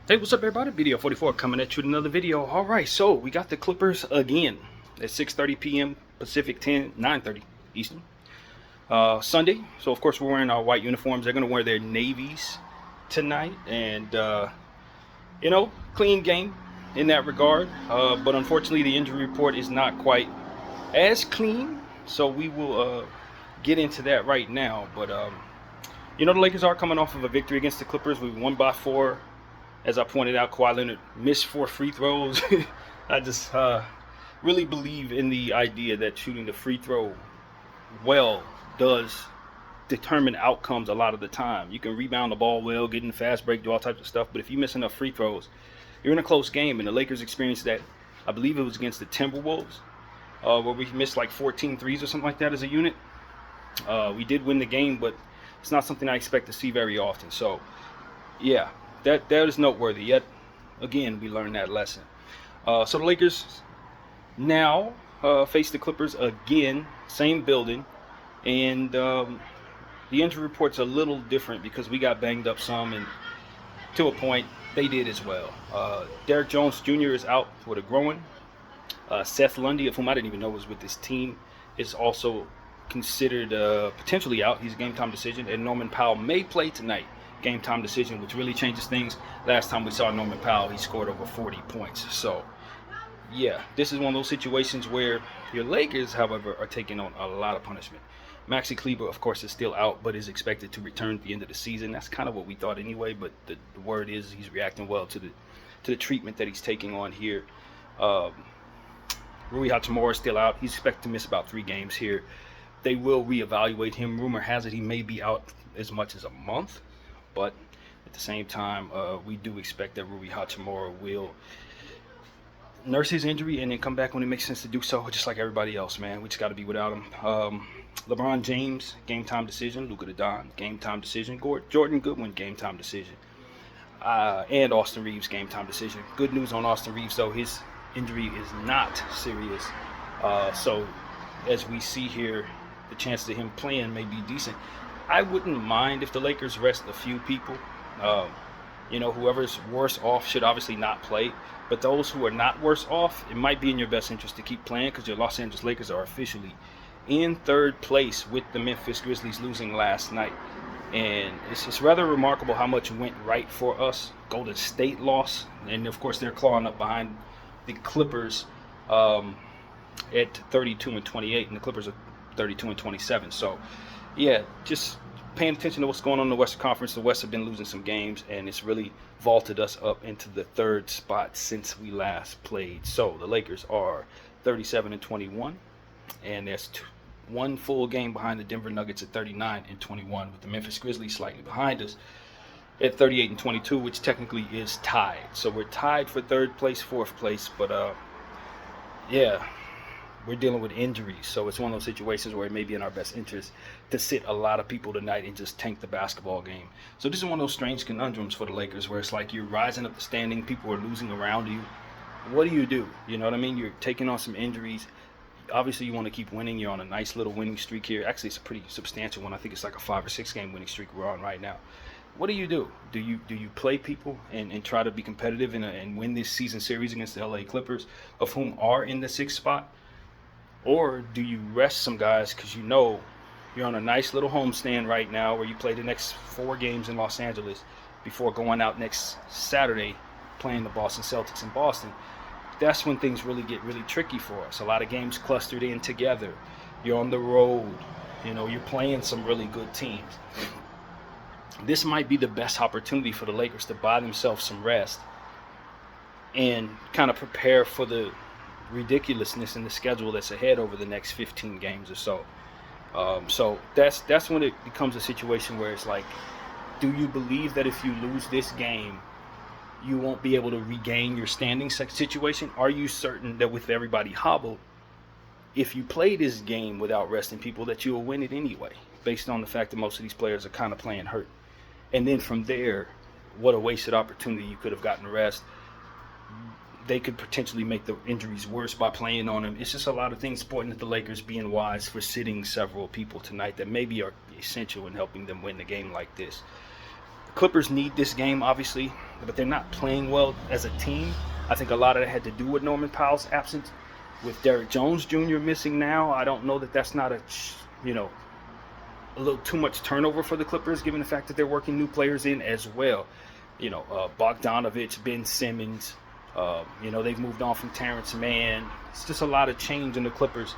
Hey, what's up, everybody? Video 44 coming at you with another video. All right, so we got the Clippers again at 6:30 p.m. Pacific, 9:30 Eastern. Sunday. So of course we're wearing our white uniforms. They're gonna wear their navies tonight, and clean game in that regard. But unfortunately, the injury report is not quite as clean. So we will get into that right now. But the Lakers are coming off of a victory against the Clippers. We won by 4. As I pointed out, Kawhi Leonard missed 4 free throws. I just really believe in the idea that shooting the free throw well does determine outcomes a lot of the time. You can rebound the ball well, get in the fast break, do all types of stuff, but if you miss enough free throws, you're in a close game. And the Lakers experienced that, I believe it was against the Timberwolves, where we missed like 14 threes or something like that as a unit. We did win the game, but it's not something I expect to see very often. So, yeah. That is noteworthy. Yet again, we learned that lesson. So the Lakers now face the Clippers again, same building, and the injury report's a little different because we got banged up some, and to a point they did as well. Derrick Jones Jr. is out with a groin. Seth Lundy, of whom I didn't even know was with this team, is also considered potentially out. He's a game time decision, and Norman Powell may play tonight. Game time decision, which really changes things. Last time we saw Norman Powell, he scored over 40 points. So, yeah, this is one of those situations where your Lakers, however, are taking on a lot of punishment. Maxi Kleber, of course, is still out, but is expected to return at the end of the season. That's kind of what we thought anyway, but the word is he's reacting well to the treatment that he's taking on here. Rui Hachimura is still out. He's expected to miss about 3 games here. They will reevaluate him. Rumor has it he may be out as much as a month. But at the same time, we do expect that Rui Hachimura will nurse his injury and then come back when it makes sense to do so, just like everybody else, man. We just got to be without him. LeBron James, game time decision. Luka Doncic, game time decision. Jordan Goodwin, game time decision. And Austin Reeves, game time decision. Good news on Austin Reeves, though. His injury is not serious. So as we see here, the chances of him playing may be decent. I wouldn't mind if the Lakers rest a few people. Whoever's worse off should obviously not play. But those who are not worse off, it might be in your best interest to keep playing because your Los Angeles Lakers are officially in 3rd place with the Memphis Grizzlies losing last night. And it's rather remarkable how much went right for us. Golden State lost. And, of course, they're clawing up behind the Clippers at 32-28. And the Clippers are 32-27. So, yeah, just paying attention to what's going on in the Western Conference. The West have been losing some games, and it's really vaulted us up into the 3rd spot since we last played. So the Lakers are 37-21, and there's 1 full game behind the Denver Nuggets at 39-21, with the Memphis Grizzlies slightly behind us at 38-22, which technically is tied. So we're tied for 3rd place, 4th place, but yeah. We're dealing with injuries, so it's one of those situations where it may be in our best interest to sit a lot of people tonight and just tank the basketball game. So this is one of those strange conundrums for the Lakers where it's like you're rising up the standing, people are losing around you. What do? You know what I mean? You're taking on some injuries. Obviously, you want to keep winning. You're on a nice little winning streak here. Actually, it's a pretty substantial one. I think it's like a 5 or 6 game winning streak we're on right now. What do? Do you play people and try to be competitive and win this season series against the LA Clippers, of whom are in the 6th spot? Or do you rest some guys because you're on a nice little homestand right now where you play the next 4 games in Los Angeles before going out next Saturday playing the Boston Celtics in Boston? That's when things really get really tricky for us. A lot of games clustered in together. You're on the road. You're playing some really good teams. This might be the best opportunity for the Lakers to buy themselves some rest and kind of prepare for the ridiculousness in the schedule that's ahead over the next 15 games or so. So that's when it becomes a situation where it's like, do you believe that if you lose this game, you won't be able to regain your standing situation? Are you certain that with everybody hobbled, if you play this game without resting people, that you will win it anyway, based on the fact that most of these players are kind of playing hurt? And then from there, what a wasted opportunity. You could have gotten rest. They could potentially make the injuries worse by playing on them. It's just a lot of things pointing at the Lakers being wise for sitting several people tonight that maybe are essential in helping them win the game like this. The Clippers need this game, obviously. but they're not playing well as a team. I think a lot of that had to do with Norman Powell's absence. With Derrick Jones Jr. missing now, I don't know that that's not a little too much turnover for the Clippers, given the fact that they're working new players in as well. Bogdanovich, Ben Simmons. They've moved on from Terrence Mann. It's just a lot of change in the Clippers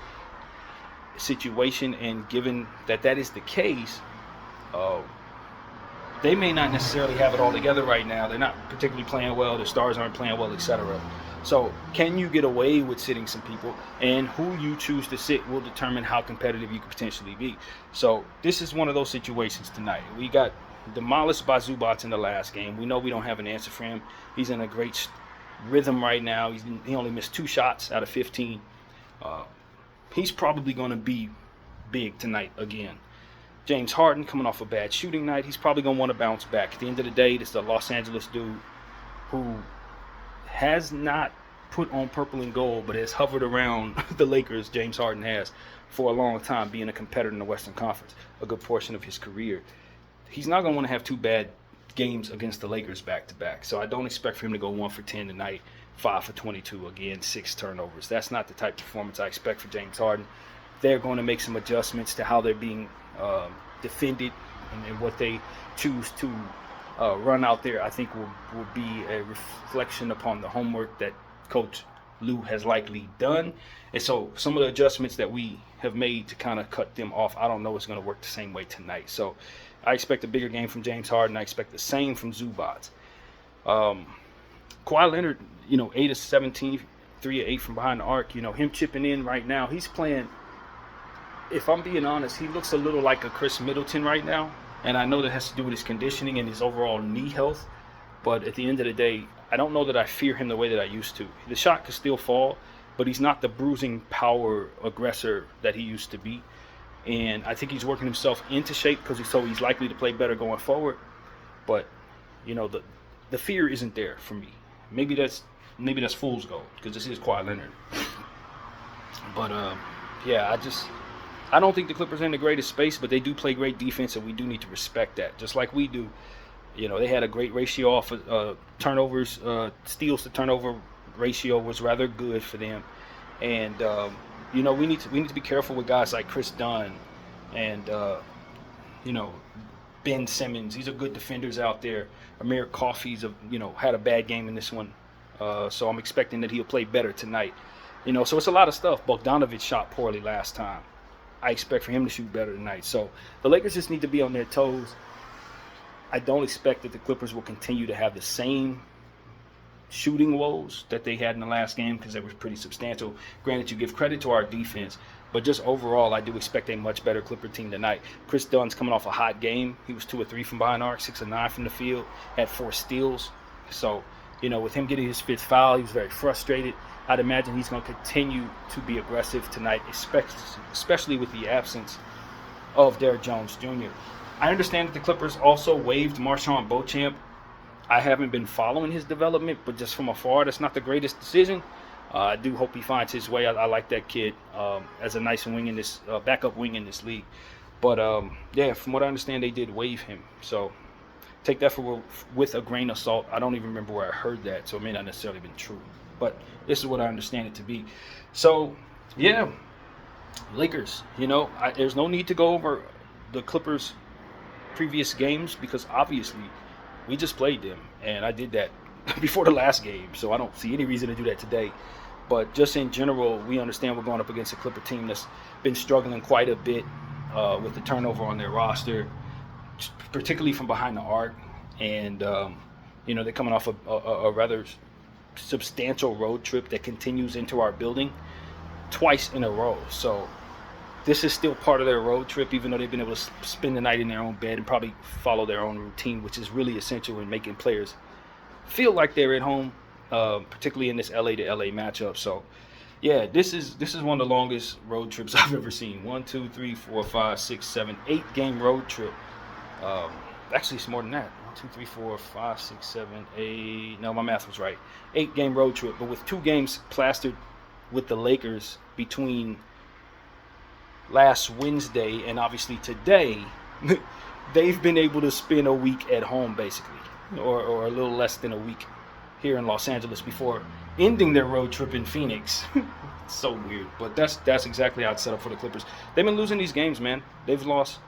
situation, and given that is the case, they may not necessarily have it all together right now. They're not particularly playing well. Their stars aren't playing well, etc. So can you get away with sitting some people? And who you choose to sit will determine how competitive you could potentially be. So this is one of those situations tonight. We got demolished by Zubac in the last game. We know we don't have an answer for him. He's in a great rhythm right now. He only missed 2 shots out of 15. He's probably going to be big tonight again. James Harden coming off a bad shooting night. He's probably going to want to bounce back. At the end of the day, this is a Los Angeles dude who has not put on purple and gold, but has hovered around the Lakers, James Harden has, for a long time, being a competitor in the Western Conference, a good portion of his career. He's not going to want to have 2 bad games against the Lakers back-to-back. So I don't expect for him to go 1 for 10 tonight, 5 for 22, again, 6 turnovers. That's not the type of performance I expect for James Harden. They're going to make some adjustments to how they're being defended and what they choose to run out there. I think will be a reflection upon the homework that Coach Lue has likely done. And so some of the adjustments that we have made to kind of cut them off, I don't know it's going to work the same way tonight. So I expect a bigger game from James Harden. I expect the same from Zubac. Kawhi Leonard, 8 of 17, 3 of 8 from behind the arc. Him chipping in right now. He's playing, if I'm being honest, he looks a little like a Chris Middleton right now. And I know that has to do with his conditioning and his overall knee health. But at the end of the day, I don't know that I fear him the way that I used to. The shot could still fall, but he's not the bruising power aggressor that he used to be. And I think he's working himself into shape because he's likely to play better going forward. But, the fear isn't there for me. Maybe that's fool's gold because this is Kawhi Leonard. But, I don't think the Clippers are in the greatest space, but they do play great defense, and we do need to respect that, just like we do. They had a great ratio off turnovers, steals to turnover ratio was rather good for them, and we need to be careful with guys like Chris Dunn and Ben Simmons. These are good defenders out there. Amir Coffey's had a bad game in this one, so I'm expecting that he'll play better tonight. So it's a lot of stuff. Bogdanovich shot poorly last time. I expect for him to shoot better tonight. So the Lakers just need to be on their toes. I don't expect that the Clippers will continue to have the same shooting woes that they had in the last game because they were pretty substantial. Granted, you give credit to our defense, but just overall, I do expect a much better Clipper team tonight. Chris Dunn's coming off a hot game. He was 2 of 3 from behind the arc, 6 of 9 from the field, had 4 steals. So, with him getting his 5th foul, he was very frustrated. I'd imagine he's going to continue to be aggressive tonight, especially with the absence of Derrick Jones Jr. I understand that the Clippers also waived Marshawn Beauchamp. I haven't been following his development, but just from afar, that's not the greatest decision. I do hope he finds his way. I like that kid as a nice wing in this backup wing in this league. But from what I understand, they did waive him. So take that with a grain of salt. I don't even remember where I heard that, so it may not necessarily been true. But this is what I understand it to be. So, Lakers, there's no need to go over the Clippers' previous games because obviously we just played them. And I did that before the last game, so I don't see any reason to do that today. But just in general, we understand we're going up against a Clipper team that's been struggling quite a bit with the turnover on their roster, particularly from behind the arc. And, they're coming off a rather substantial road trip that continues into our building twice in a row. So this is still part of their road trip, even though they've been able to spend the night in their own bed and probably follow their own routine, which is really essential in making players feel like they're at home, particularly in this LA to LA matchup. So this is one of the longest road trips I've ever seen. 1, 2, 3, 4, 5, 6, 7, 8 game road trip. Actually, it's more than that. 1, 2, 3, 4, 5, 6, 7, 8. No, my math was right. 8 game road trip, but with 2 games plastered with the Lakers between last Wednesday and obviously today, they've been able to spend a week at home basically. or a little less than a week here in Los Angeles before ending their road trip in Phoenix. It's so weird, but that's exactly how it's set up for the Clippers. They've been losing these games, man. They've lost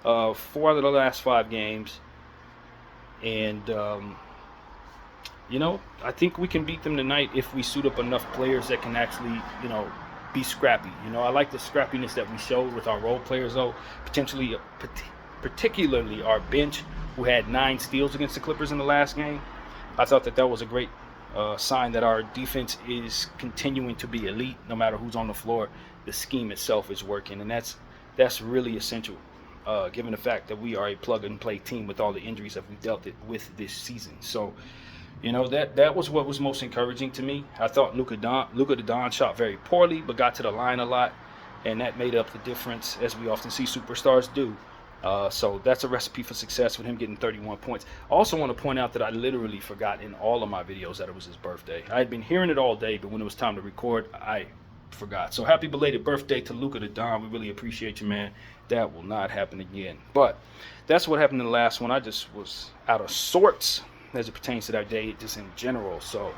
4 out of the last 5 games, and I think we can beat them tonight if we suit up enough players that can actually, be scrappy. I like the scrappiness that we showed with our role players, though. Particularly our bench, who had 9 steals against the Clippers in the last game. I thought that was a great sign that our defense is continuing to be elite, no matter who's on the floor. The scheme itself is working, and that's really essential, given the fact that we are a plug-and-play team with all the injuries that we've dealt with this season. So, that was what was most encouraging to me. I thought Luka Doncic shot very poorly, but got to the line a lot, and that made up the difference, as we often see superstars do. So that's a recipe for success with him getting 31 points. I also want to point out that I literally forgot in all of my videos that it was his birthday. I had been hearing it all day, but when it was time to record, I forgot. So happy belated birthday to Luka the Don. We really appreciate you, man. That will not happen again. But that's what happened in the last one. I just was out of sorts as it pertains to that day, just in general. So,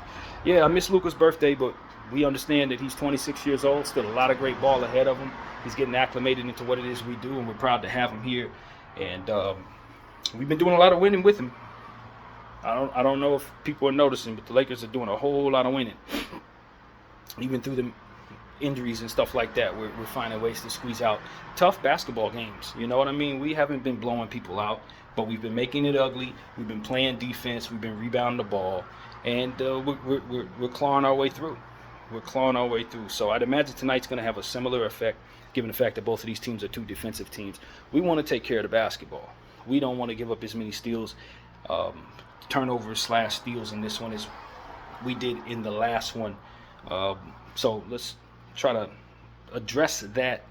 yeah, I miss Luka's birthday, but we understand that he's 26 years old, still a lot of great ball ahead of him. He's getting acclimated into what it is we do, and we're proud to have him here. And we've been doing a lot of winning with him. I don't know if people are noticing, but the Lakers are doing a whole lot of winning. Even through the injuries and stuff like that, we're finding ways to squeeze out tough basketball games. You know what I mean? We haven't been blowing people out, but we've been making it ugly. We've been playing defense. We've been rebounding the ball, and we're clawing our way through. We're clawing our way through. So I'd imagine tonight's going to have a similar effect, given the fact that both of these teams are 2 defensive teams. We want to take care of the basketball. We don't want to give up as many steals, turnovers / steals in this one as we did in the last one. So let's try to address that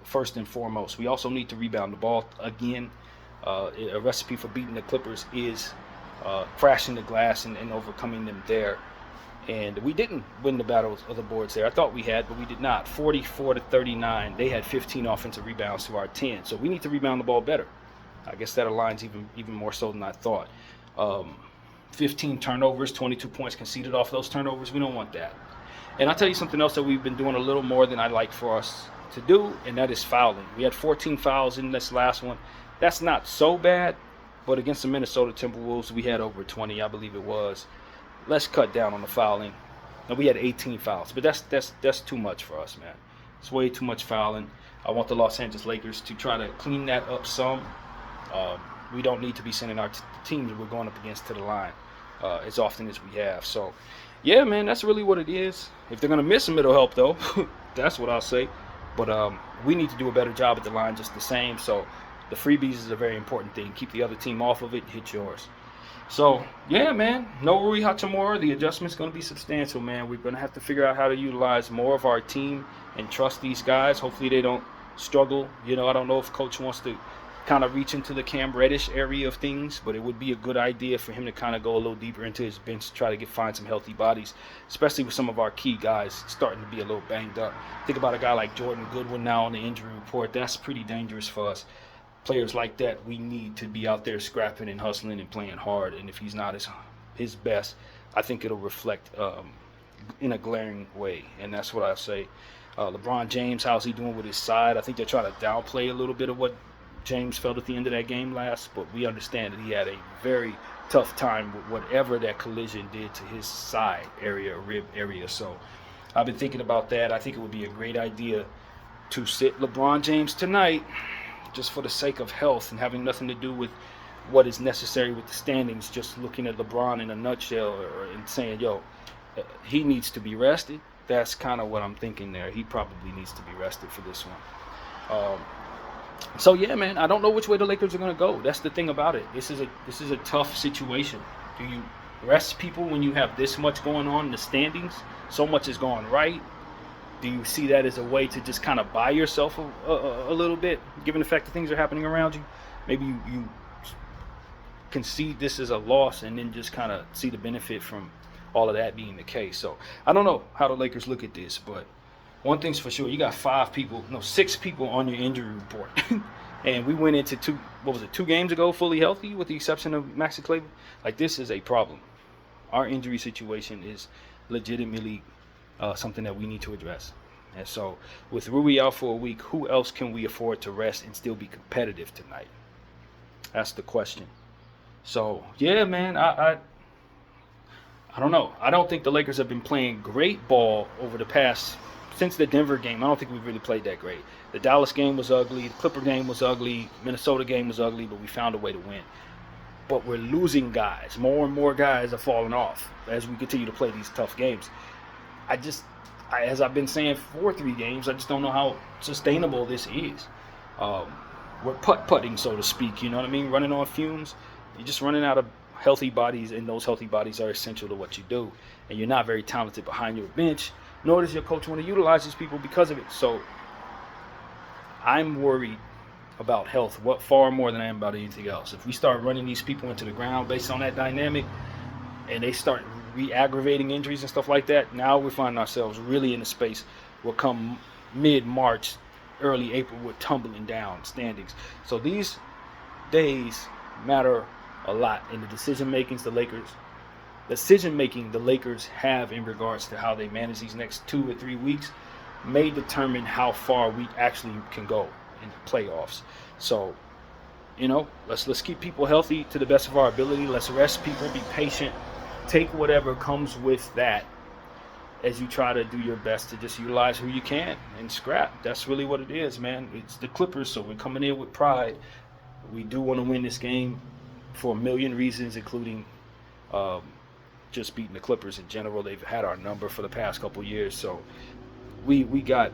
first and foremost. We also need to rebound the ball again. A recipe for beating the Clippers is crashing the glass and overcoming them there. And we didn't win the battles of the boards there. I thought we had, but we did not. 44-39. They had 15 offensive rebounds to our 10. So we need to rebound the ball better. I guess that aligns even more so than I thought. 15 turnovers, 22 points conceded off those turnovers. We don't want that. And I'll tell you something else that we've been doing a little more than I'd like for us to do, and that is fouling. We had 14 fouls in this last one. That's not so bad, but against the Minnesota Timberwolves, we had over 20, I believe it was. Let's cut down on the fouling. And we had 18 fouls, but that's too much for us, man. It's way too much fouling. I want the Los Angeles Lakers to try to clean that up some. We don't need to be sending our teams that we're going up against to the line as often as we have. So, yeah, man, that's really what it is. If they're going to miss them, it'll help, though. That's what I'll say. But we need to do a better job at the line just the same. So the freebies is a very important thing. Keep the other team off of it and hit yours. So, yeah, man, no Rui Hachimura. The adjustment's going to be substantial, man. We're going to have to figure out how to utilize more of our team and trust these guys. Hopefully they don't struggle. I don't know if Coach wants to kind of reach into the Cam Reddish area of things, but it would be a good idea for him to kind of go a little deeper into his bench to try to find some healthy bodies, especially with some of our key guys starting to be a little banged up. Think about a guy like Jordan Goodwin now on the injury report. That's pretty dangerous for us. Players like that, we need to be out there scrapping and hustling and playing hard. And if he's not his best, I think it'll reflect in a glaring way. And that's what I say. LeBron James, how's he doing with his side? I think they're trying to downplay a little bit of what James felt at the end of that game last, but we understand that he had a very tough time with whatever that collision did to his side area, rib area. So I've been thinking about that. I think it would be a great idea to sit LeBron James tonight, just for the sake of health and having nothing to do with what is necessary with the standings, just looking at LeBron in a nutshell and saying, he needs to be rested. That's kind of what I'm thinking there. He probably needs to be rested for this one. So, yeah, man, I don't know which way the Lakers are going to go. That's the thing about it. This is a tough situation. Do you rest people when you have this much going on in the standings? So much is going right. Do you see that as a way to just kind of buy yourself a little bit, given the fact that things are happening around you? Maybe you concede this as a loss and then just kind of see the benefit from all of that being the case. So I don't know how the Lakers look at this, but one thing's for sure, you got 6 people on your injury report. And we went into what was it, 2 games ago, fully healthy, with the exception of Maxi Kleber. Like, this is a problem. Our injury situation is legitimately something that we need to address. And so, with Rui out for a week, who else can we afford to rest and still be competitive tonight? That's the question. So, yeah, man, I don't know. I don't think the Lakers have been playing great ball over the past, since the Denver game. I don't think we've really played that great. The Dallas game was ugly. The Clipper game was ugly. Minnesota game was ugly, but we found a way to win. But we're losing guys. More and more guys are falling off as we continue to play these tough games. As I've been saying for 3 games, I just don't know how sustainable this is. We're putt-putting, so to speak, you know what I mean? Running on fumes. You're just running out of healthy bodies, and those healthy bodies are essential to what you do. And you're not very talented behind your bench, nor does your coach want to utilize these people because of it. So I'm worried about health far more than I am about anything else. If we start running these people into the ground based on that dynamic, and they start re-aggravating injuries and stuff like that, now we find ourselves really in a space where come mid-March, early April, we're tumbling down standings. So these days matter a lot in the decision making the Lakers have in regards to how they manage these next 2 or 3 weeks may determine how far we actually can go in the playoffs. So, let's keep people healthy to the best of our ability. Let's rest people, be patient, take whatever comes with that as you try to do your best to just utilize who you can and scrap. That's really what it is, man. It's the Clippers, so we're coming in with pride. We do want to win this game for a million reasons, including just beating the Clippers in general. They've had our number for the past couple years, so we got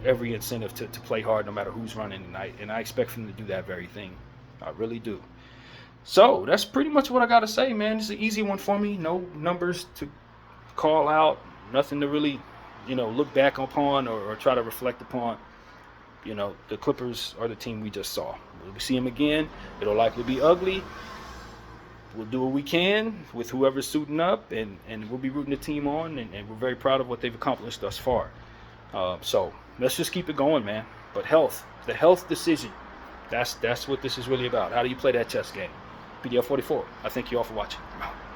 every incentive to play hard no matter who's running tonight, and I expect them to do that very thing. I really do. So that's pretty much what I got to say, man. It's an easy one for me. No numbers to call out, nothing to really, look back upon or try to reflect upon. The Clippers are the team we just saw. When we see them again, it'll likely be ugly. We'll do what we can with whoever's suiting up, and we'll be rooting the team on, and we're very proud of what they've accomplished thus far. So let's just keep it going, man. But the health decision, that's what this is really about. How do you play that chess game? PDL 44. I thank you all for watching. I'm out.